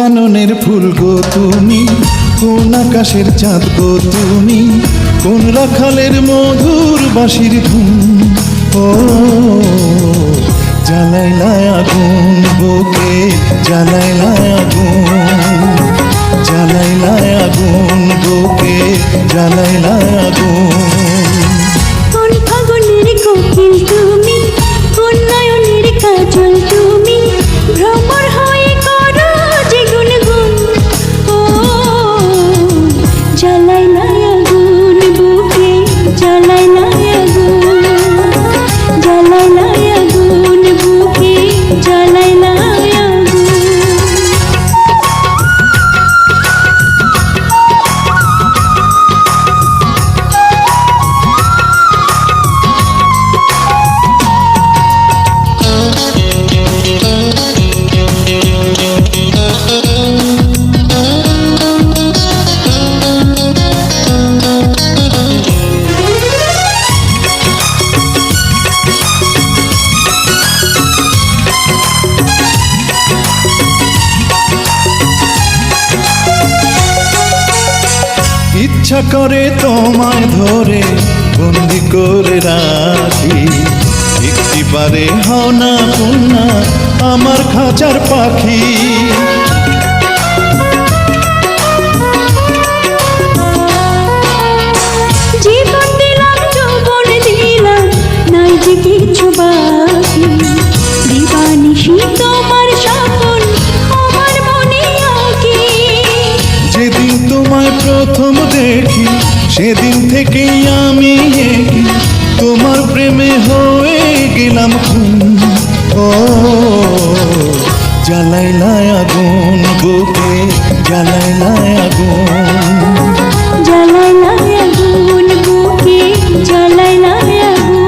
কাননের ফুল গো তুমি, কোন আকাশের চাঁদ গো তুমি, কোন রাখালের মধুর বাঁশির ধুন। ও জ্বালাইলা আগুন বুকে, জ্বালাইলা আগুন, জ্বালাইলা আগুন বুকে, জ্বালাইলা আগুন। কোন ফাগুনের কোকিল তুমি, কোন নয়নের কাজল তুমি, ভ্রমর হয়ে করো যে গুনগুন। ও জ্বালাইলা আগুন বুকে, জ্বালাইলা আগুন, জ্বালাইলা আগুন বুকে, জ্বালাইলা আগুন। ইচ্ছা করে তোমায় ধরে বন্দি করে রাখি, একটিবারে হও না কন্যা আমার খাঁচার পাখি। জীবন দিলাম, যৌবন দিলাম, নাই যে কিছু বাকি। দিবানিশি তোমার স্বপন আমার মনে আঁকি। যেদিন তোমায় প্রথম দেখি সেদিন থেকেই আমি একি, তোমার প্রেমে হয়ে গেলাম খুন। ও জ্বালাইলা আগুন বুকে, জ্বালাইলা আগুন, জ্বালাইলা আগুন বুকে, জ্বালাইলা আগুন।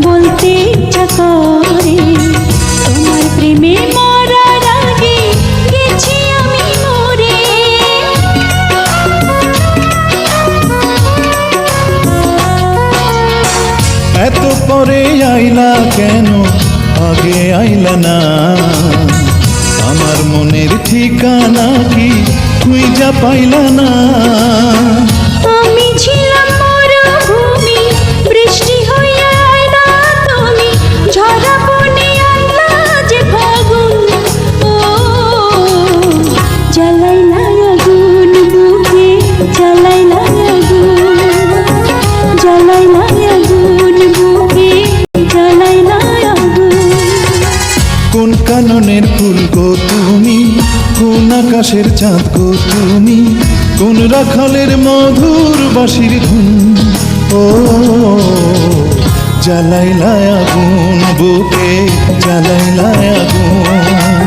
বলতে ইচ্ছা করে তোমার প্রেমে মরার আগে গেছি আমি মরে। এত পরে আইলা কেন, আগে আইলা না? আমার মনের ঠিকানা কি খুঁজা পাইলা না? আমি ছিলাম মরুভূমি, বৃষ্টি হইয়া আইলা তুমি, ঝরা বনে আইলা যে ফাগুন। ও জ্বালাইলা আগুন বুকে, জ্বালাইলা আগুন, জ্বালাইলা আগুন বুকে, জ্বালাইলা আগুন। কোন কাননের ফুল গো তুমি, কোন আকাশের চাঁদ গো তুমি, কোন রাখালের মধুর বাঁশির ধুন। ও জ্বালাইলা আগুন বুকে, জ্বালাইলা আগুন,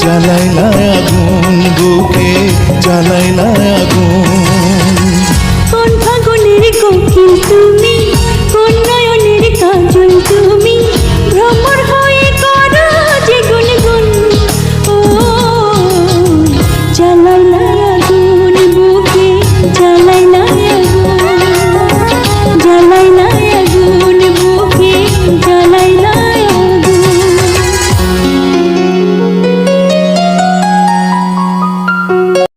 জ্বালাইলা আগুন বুকে, জ্বালাইলা আগুন।